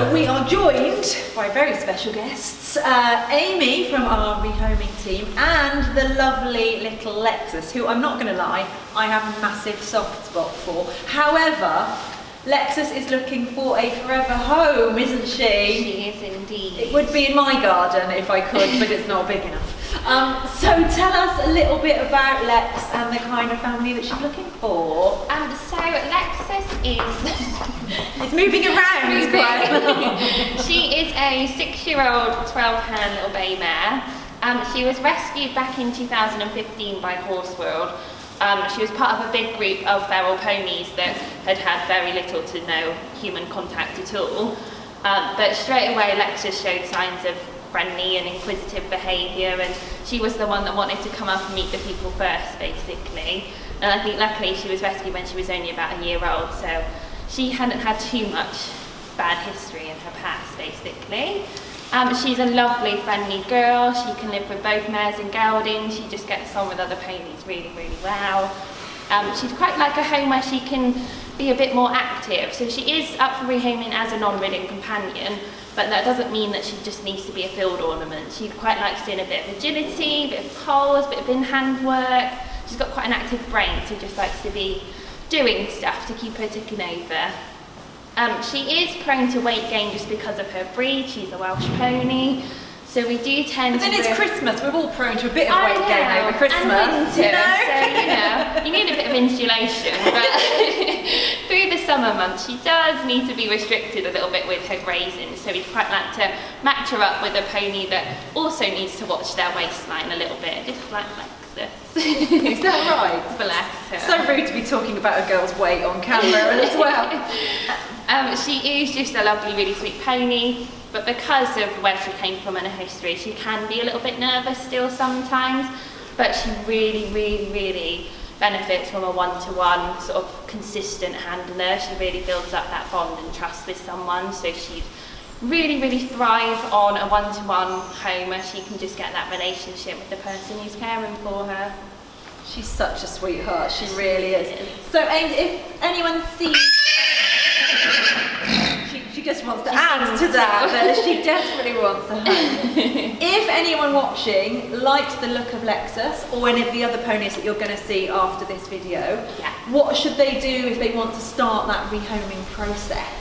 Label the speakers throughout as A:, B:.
A: So we are joined by very special guests, Amy from our Rehoming team and the lovely little Lexus, who I'm not going to lie, I have a massive soft spot for. However, Lexus is looking for a forever home, isn't she?
B: She is indeed.
A: It would be in my garden if I could, but it's not big enough. So tell us a little bit about Lex and the kind of family that she's looking for.
B: So Lexus is...
A: It's moving around quite.
B: She is a 6-year-old, 12-hand little bay mare. She was rescued back in 2015 by HorseWorld. She was part of a big group of feral ponies that had had very little to no human contact at all. But straight away Lexus showed signs of friendly and inquisitive behaviour, and she was the one that wanted to come up and meet the people first, basically. And I think luckily she was rescued when she was only about a year old, so she hadn't had too much bad history in her past, basically. She's a lovely, friendly girl. She can live with both mares and geldings. She just gets on with other ponies really, really well. She'd quite like a home where she can be a bit more active. So she is up for rehoming as a non-ridden companion, but that doesn't mean that she just needs to be a field ornament. She quite likes doing a bit of agility, a bit of poles, a bit of in-hand work. She's got quite an active brain, so just likes to be doing stuff to keep her ticking over. She is prone to weight gain just because of her breed. She's a Welsh pony, so we do tend to...
A: But then it's Christmas, we're all prone to a bit of weight gain over Christmas.
B: And winter, so you need a bit of insulation, but through the summer months she does need to be restricted a little bit with her grazing, so we'd quite like to match her up with a pony that also needs to watch their waistline a little bit, just like Lexus.
A: Is that right?
B: Bless her.
A: So rude to be talking about a girl's weight on camera as well.
B: She is just a lovely, really sweet pony, but because of where she came from and her history, she can be a little bit nervous still sometimes, but she really, really, really benefits from a one-to-one sort of consistent handler. She really builds up that bond and trust with someone, so she'd really, really thrive on a one-to-one home where she can just get that relationship with the person who's caring for her.
A: She's such a sweetheart, she really is. So if anyone sees... She just wants to add to that, but she desperately wants a home. If anyone watching likes the look of Lexus or any of the other ponies that you're going to see after this video, what should they do if they want to start that rehoming process?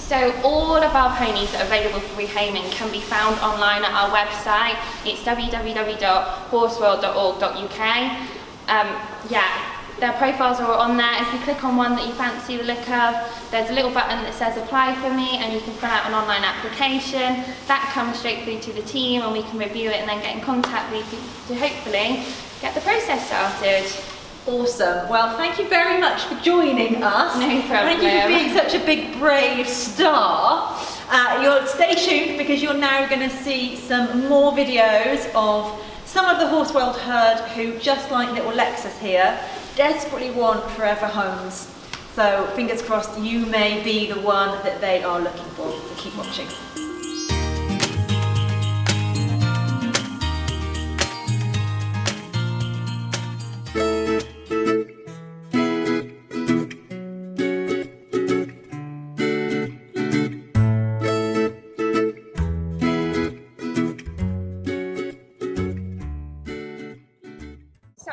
B: So all of our ponies that are available for rehoming can be found online at our website. It's www.horseworld.org.uk. Their profiles are on there. If you click on one that you fancy the look of, there's a little button that says apply for me, and you can fill out an online application. That comes straight through to the team and we can review it and then get in contact with you to hopefully get the process started.
A: Awesome. Well, thank you very much for joining us.
B: No problem.
A: Thank you for being such a big, brave star. You'll stay tuned because you're now going to see some more videos of some of the HorseWorld herd who, just like little Lexus here, desperately want forever homes. So fingers crossed you may be the one that they are looking for. So keep watching.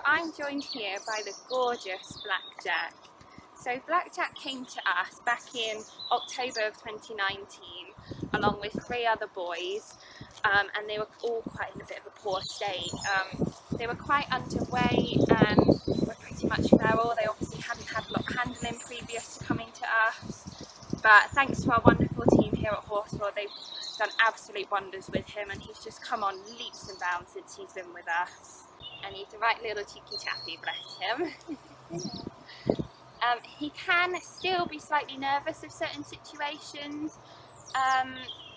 B: I'm joined here by the gorgeous Blackjack. So Blackjack came to us back in October of 2019 along with 3 other boys, and they were all quite in a bit of a poor state. They were quite underweight and were pretty much feral. They obviously hadn't had a lot of handling previous to coming to us, but thanks to our wonderful team here at HorseWorld, they've done absolute wonders with him, and he's just come on leaps and bounds since he's been with us. And he's a right little cheeky chappy, bless him. He can still be slightly nervous of certain situations.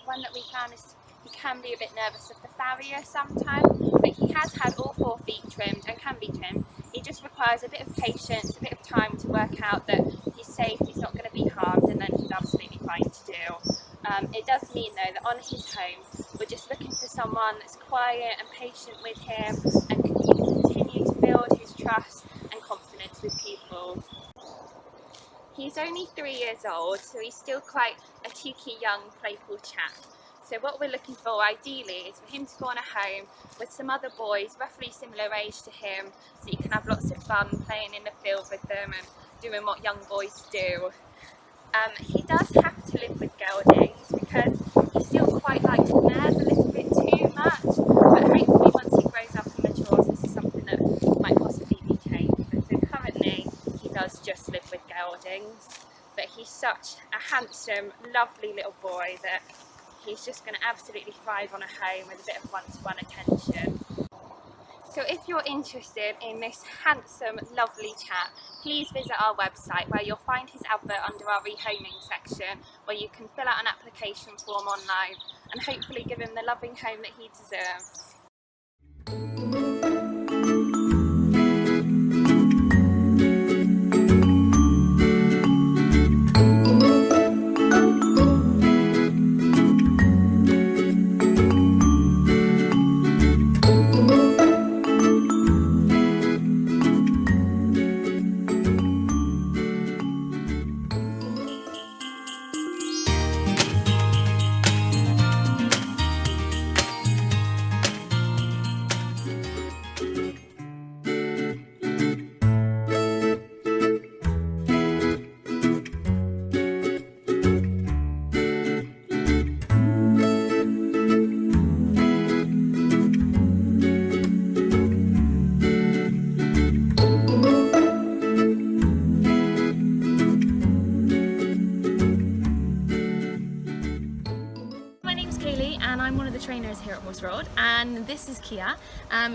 B: One that we found is he can be a bit nervous of the farrier sometimes, but he has had all 4 feet trimmed and can be trimmed. He just requires a bit of patience, a bit of time to work out that he's safe, he's not going to be harmed, and then he's absolutely fine to do. It does mean though that on his home we're just looking for someone that's quiet and patient with him and can continue to build his trust and confidence with people. He's only 3 years old, so he's still quite a cheeky, young, playful chap. So what we're looking for ideally is for him to go on a home with some other boys roughly similar age to him, so you can have lots of fun playing in the field with them and doing what young boys do. He does have to live with geldings because he still quite likes mares a little bit too much, but hopefully once he grows up and matures, this is something that might possibly be changed. But so currently he does just live with geldings, but he's such a handsome, lovely little boy that he's just going to absolutely thrive on a home with a bit of one-to-one attention. So if you're interested in this handsome, lovely chap, please visit our website where you'll find his advert under our rehoming section, where you can fill out an application form online and hopefully give him the loving home that he deserves.
C: And I'm one of the trainers here at HorseWorld, and this is Kia.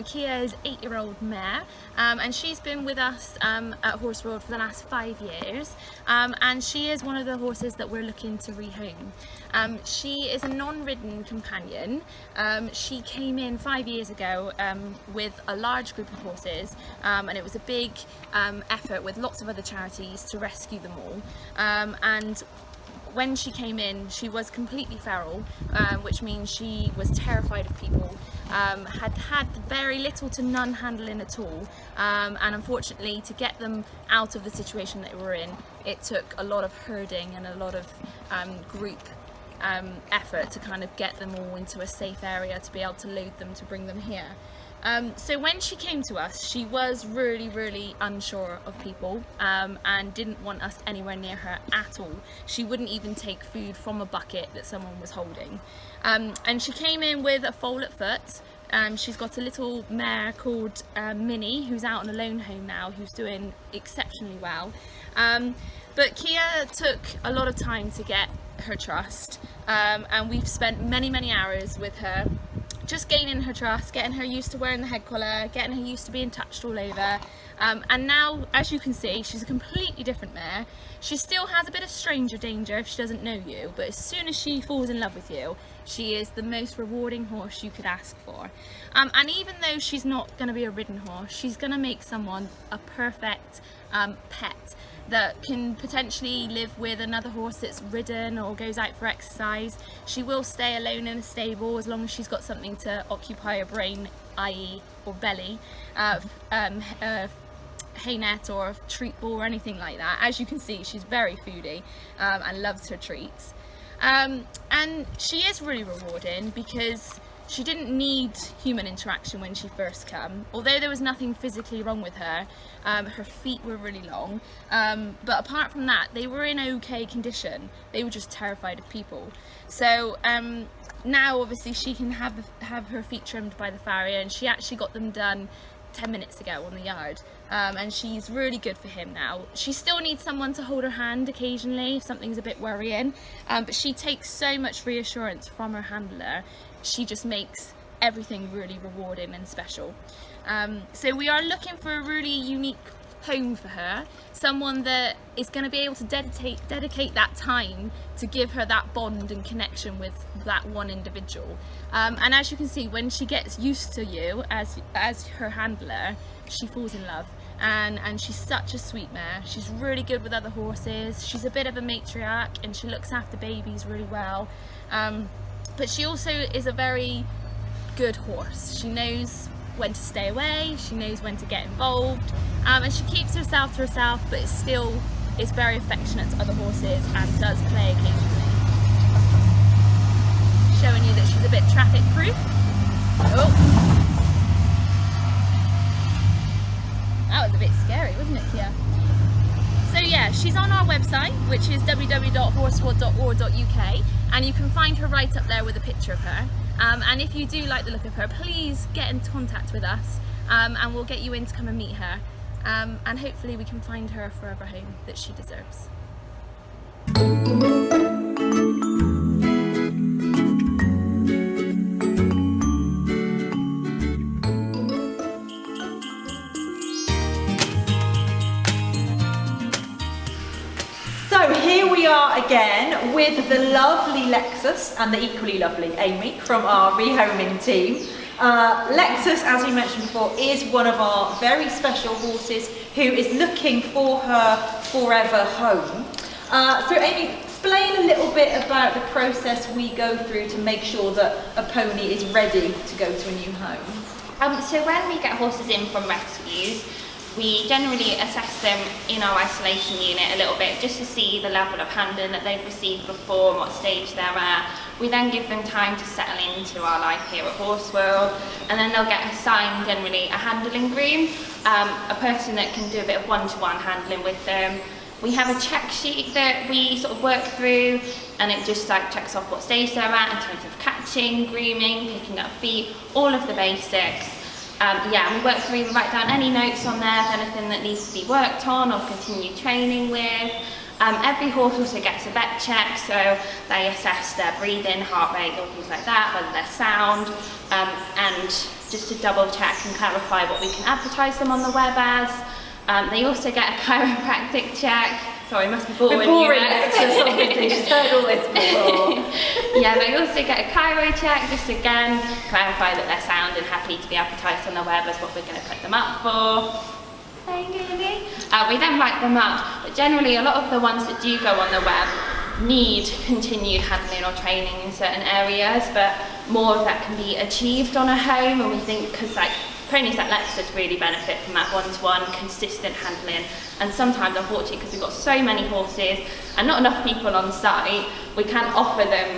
C: Kia is 8-year-old mare, and she's been with us at HorseWorld for the last 5 years, and she is one of the horses that we're looking to rehome. She is a non-ridden companion. She came in 5 years ago with a large group of horses, and it was a big effort with lots of other charities to rescue them all. And when she came in, she was completely feral, which means she was terrified of people, had very little to none handling at all, and unfortunately to get them out of the situation that they were in, it took a lot of herding and a lot of group effort to kind of get them all into a safe area to be able to load them to bring them here. So when she came to us, she was really unsure of people, and didn't want us anywhere near her at all. She wouldn't even take food from a bucket that someone was holding. And she came in with a foal at foot. She's got a little mare called Minnie, who's out on a lone home now, who's doing exceptionally well. But Kia took a lot of time to get her trust, and we've spent many hours with her, just gaining her trust, getting her used to wearing the head collar, getting her used to being touched all over, and now, as you can see, she's a completely different mare. She still has a bit of stranger danger if she doesn't know you, but as soon as she falls in love with you, she is the most rewarding horse you could ask for. And even though she's not going to be a ridden horse, she's going to make someone a perfect pet that can potentially live with another horse that's ridden or goes out for exercise. She will stay alone in a stable as long as she's got something to occupy her brain, i.e. or belly, hay net or a treat ball or anything like that. As you can see, she's very foodie and loves her treats. And she is really rewarding because she didn't need human interaction when she first came. Although there was nothing physically wrong with her, her feet were really long, but apart from that, they were in okay condition. They were just terrified of people. So now obviously she can have her feet trimmed by the farrier, and she actually got them done 10 minutes ago on the yard, and she's really good for him now. She still needs someone to hold her hand occasionally if something's a bit worrying, but she takes so much reassurance from her handler. She just makes everything really rewarding and special. So we are looking for a really unique home for her, someone that is going to be able to dedicate that time to give her that bond and connection with that one individual. And as you can see, when she gets used to you as her handler, she falls in love. And she's such a sweet mare. She's really good with other horses. She's a bit of a matriarch and she looks after babies really well. But she also is a very good horse. She knows when to stay away, she knows when to get involved, and she keeps herself to herself, but is still it's very affectionate to other horses and does play occasionally. Showing you that she's a bit traffic proof. Oh, that was a bit scary, wasn't it, Kia? So yeah, she's on our website, which is www.horseworld.org.uk, and you can find her right up there with a picture of her. And if you do like the look of her, please get in contact with us, and we'll get you in to come and meet her. And hopefully we can find her a forever home that she deserves.
A: So here we are again with the lovely Lexus and the equally lovely Amy from our Rehoming team. Lexus, as we mentioned before, is one of our very special horses who is looking for her forever home. So Amy, explain a little bit about the process we go through to make sure that a pony is ready to go to a new home.
B: So when we get horses in from rescues, we generally assess them in our isolation unit a little bit just to see the level of handling that they've received before and what stage they're at. We then give them time to settle into our life here at HorseWorld, and then they'll get assigned generally a handling groom, a person that can do a bit of one-to-one handling with them. We have a check sheet that we sort of work through, and it just like checks off what stage they're at in terms of catching, grooming, picking up feet, all of the basics. We work through, we write down any notes on there, anything that needs to be worked on or continued training with. Every horse also gets a vet check, so they assess their breathing, heart rate, or things like that, whether they're sound, and just to double check and clarify what we can advertise them on the web as. They also get a chiropractic check. Sorry, it must be boring.
A: Boring Lexus, obviously, she's heard all this before.
B: Yeah, they also get a chiro check, just again, clarify that they're sound and happy to be advertised on the web as what we're going to put them up for. We then write them up, but generally a lot of the ones that do go on the web need continued handling or training in certain areas, but more of that can be achieved on a home, and we think because like ponies like Lexus really benefit from that one-to-one consistent handling, and sometimes unfortunately because we've got so many horses and not enough people on site, we can't offer them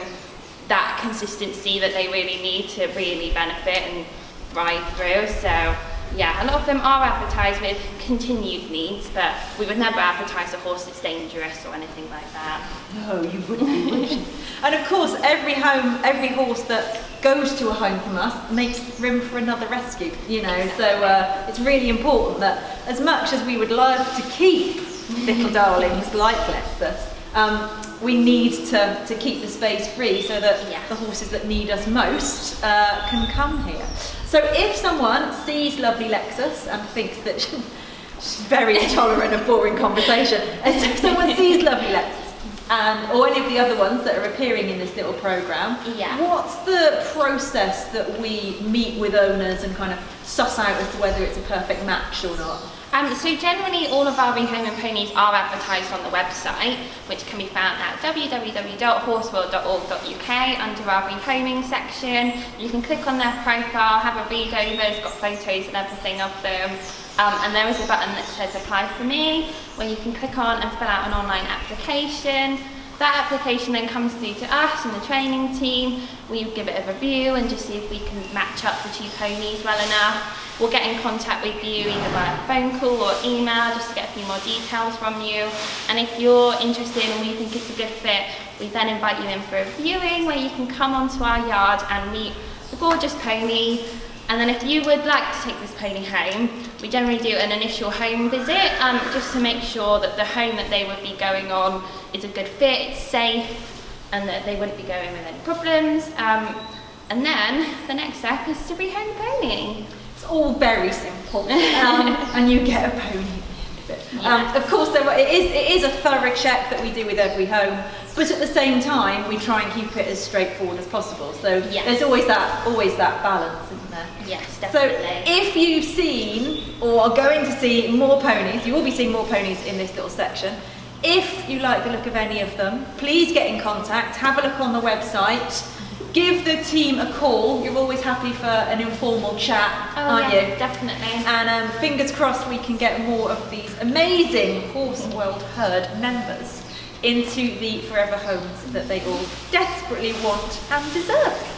B: that consistency that they really need to really benefit and thrive through. So yeah, a lot of them are advertised with continued needs, but we would never advertise a horse that's dangerous or anything like that.
A: No, you wouldn't be, would you? And of course, every horse that goes to a home from us makes room for another rescue, you know. Exactly. So it's really important that as much as we would love to keep little darlings like Lexus, we need to keep the space free so that the horses that need us most can come here. So if someone sees lovely Lexus and thinks that she's very intolerant of boring conversation, and so if someone sees lovely Lexus or any of the other ones that are appearing in this little programme, what's the process that we meet with owners and kind of suss out as to whether it's a perfect match or not?
B: So generally all of our rehoming ponies are advertised on the website, which can be found at www.horseworld.org.uk under our rehoming section. You can click on their profile, have a read over, it's got photos and everything of them. And there is a button that says apply for me, where you can click on and fill out an online application. That application then comes through to us and the training team. We give it a review and just see if we can match up the two ponies well enough. We'll get in contact with you either via phone call or email just to get a few more details from you. And if you're interested and we think it's a good fit, we then invite you in for a viewing where you can come onto our yard and meet the gorgeous pony. And then if you would like to take this pony home, we generally do an initial home visit just to make sure that the home that they would be going on is a good fit, it's safe, and that they wouldn't be going with any problems. And then the next step is to rehome the pony.
A: It's all very simple, and you get a pony at the end of it. Of course, it is a thorough check that we do with every home, but at the same time, we try and keep it as straightforward as possible. So there's always that balance, isn't there?
B: Yes, definitely.
A: So if you've seen or are going to see more ponies, you will be seeing more ponies in this little section. If you like the look of any of them, please get in contact, have a look on the website, give the team a call. You're always happy for an informal chat, aren't you?
B: Definitely.
A: And fingers crossed we can get more of these amazing HorseWorld herd members into the forever homes that they all desperately want and deserve.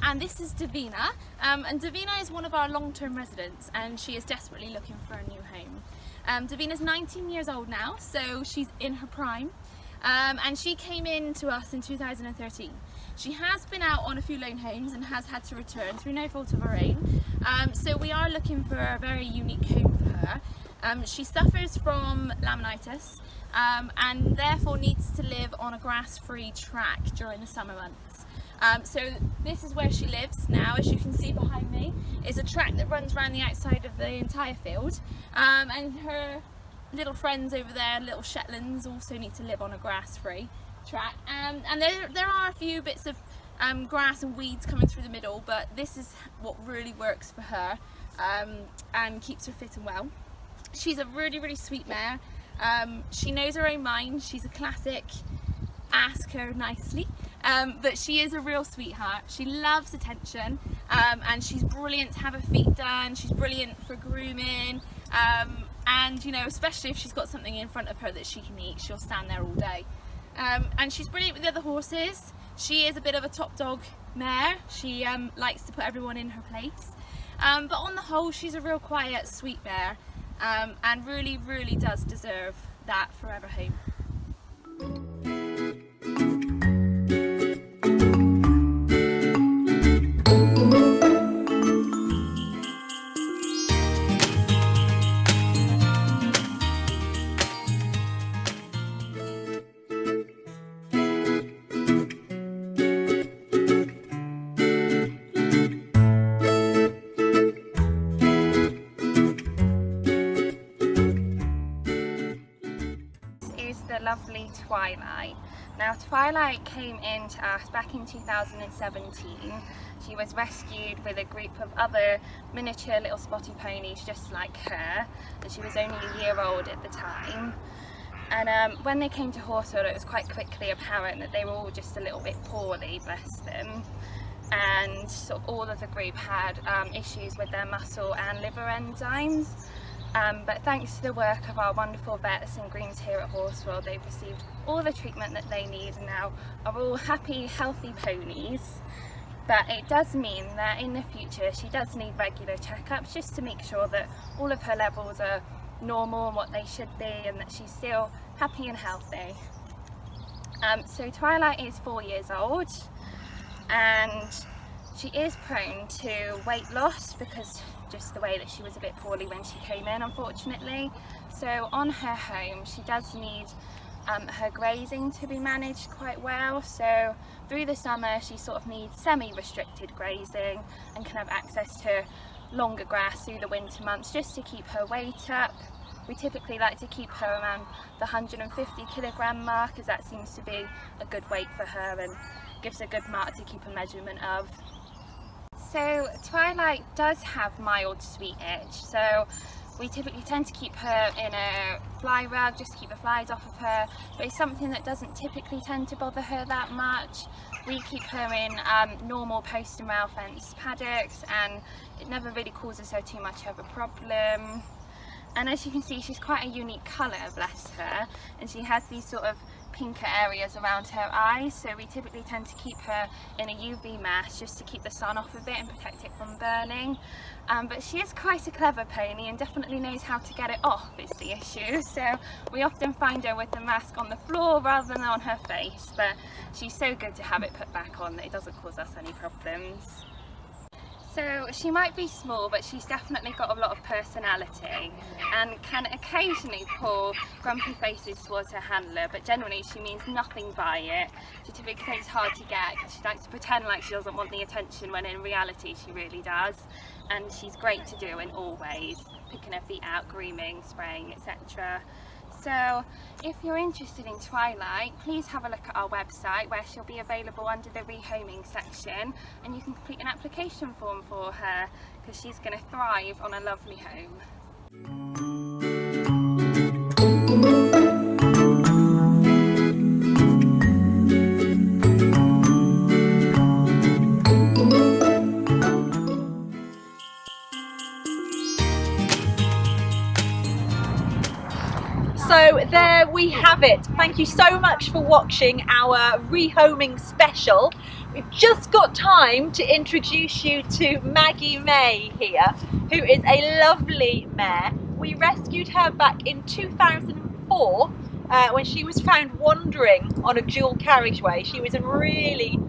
C: And this is Davina, and Davina is one of our long-term residents, and she is desperately looking for a new home. Davina's 19 years old now, so she's in her prime, and she came in to us in 2013. She has been out on a few loan homes and has had to return through no fault of her own, so we are looking for a very unique home for her. She suffers from laminitis and therefore needs to live on a grass-free track during the summer months. So this is where she lives now. As you can see behind me is a track that runs around the outside of the entire field, and her little friends over there, little Shetlands, also need to live on a grass-free track, and there are a few bits of grass and weeds coming through the middle, but this is what really works for her and keeps her fit and well. She's a really sweet mare. She knows her own mind. She's a classic ask her nicely, but she is a real sweetheart. She loves attention, and she's brilliant to have her feet done. She's brilliant for grooming, and you know, especially if she's got something in front of her that she can eat, she'll stand there all day. And she's brilliant with the other horses. She is a bit of a top dog mare. She likes to put everyone in her place, but on the whole she's a real quiet, sweet mare, and really does deserve that forever home.
B: Lovely Twilight. Now Twilight came into us back in 2017. She was rescued with a group of other miniature little spotty ponies just like her, and she was only a year old at the time. And when they came to HorseWorld, it was quite quickly apparent that they were all just a little bit poorly, bless them, and sort of all of the group had issues with their muscle and liver enzymes. But thanks to the work of our wonderful vets and grooms here at HorseWorld, they've received all the treatment that they need and now are all happy, healthy ponies. But it does mean that in the future she does need regular checkups just to make sure that all of her levels are normal and what they should be, and that she's still happy and healthy. So Twilight is 4 years old, and she is prone to weight loss because just the way that she was a bit poorly when she came in, unfortunately. So on her home she does need her grazing to be managed quite well. So through the summer she sort of needs semi-restricted grazing and can have access to longer grass through the winter months just to keep her weight up. We typically like to keep her around the 150 kilogram mark, as that seems to be a good weight for her and gives a good mark to keep a measurement of. So Twilight does have mild sweet itch, so we typically tend to keep her in a fly rug just to keep the flies off of her, but it's something that doesn't typically tend to bother her that much. We keep her in normal post and rail fence paddocks, and it never really causes her too much of a problem. And as you can see, she's quite a unique colour, bless her, and she has these sort of pinker areas around her eyes, so we typically tend to keep her in a UV mask just to keep the sun off of it and protect it from burning. But she is quite a clever pony and definitely knows how to get it off, is the issue. So we often find her with the mask on the floor rather than on her face, but she's so good to have it put back on that it doesn't cause us any problems. So she might be small, but she's definitely got a lot of personality and can occasionally pull grumpy faces towards her handler, but generally she means nothing by it. She typically thinks hard to get because she likes to pretend like she doesn't want the attention when in reality she really does. And she's great to do in all ways, picking her feet out, grooming, spraying, etc.
C: So if you're interested in Twilight, please have a look at our website where she'll be available under the rehoming section, and you can complete an application form for her because she's going to thrive on a lovely home.
A: So there we have it. Thank you so much for watching our rehoming special. We've just got time to introduce you to Maggie May here, who is a lovely mare. We rescued her back in 2004 when she was found wandering on a dual carriageway. She was in really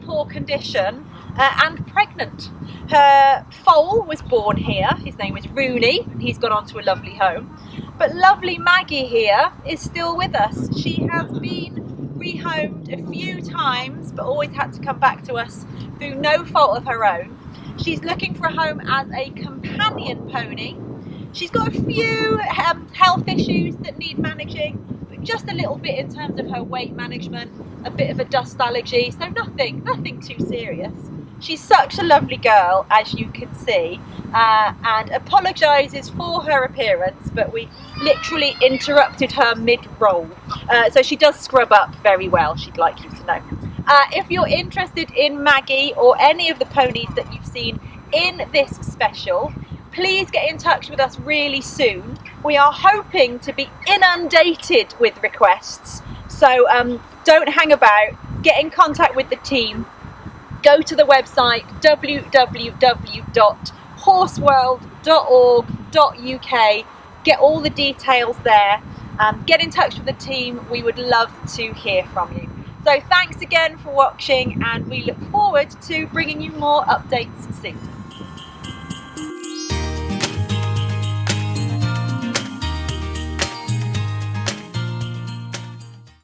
A: poor condition and pregnant. Her foal was born here. His name was Rooney, and he's gone on to a lovely home. But lovely Maggie here is still with us. She has been rehomed a few times, but always had to come back to us through no fault of her own. She's looking for a home as a companion pony. She's got a few health issues that need managing, but just a little bit in terms of her weight management, a bit of a dust allergy, so nothing too serious. She's such a lovely girl, as you can see, and apologises for her appearance, but we literally interrupted her mid-roll. So she does scrub up very well, she'd like you to know. If you're interested in Maggie or any of the ponies that you've seen in this special, please get in touch with us really soon. We are hoping to be inundated with requests, so don't hang about, get in contact with the team. Go to the website www.horseworld.org.uk, get all the details there, get in touch with the team. We would love to hear from you. So thanks again for watching, and we look forward to bringing you more updates soon.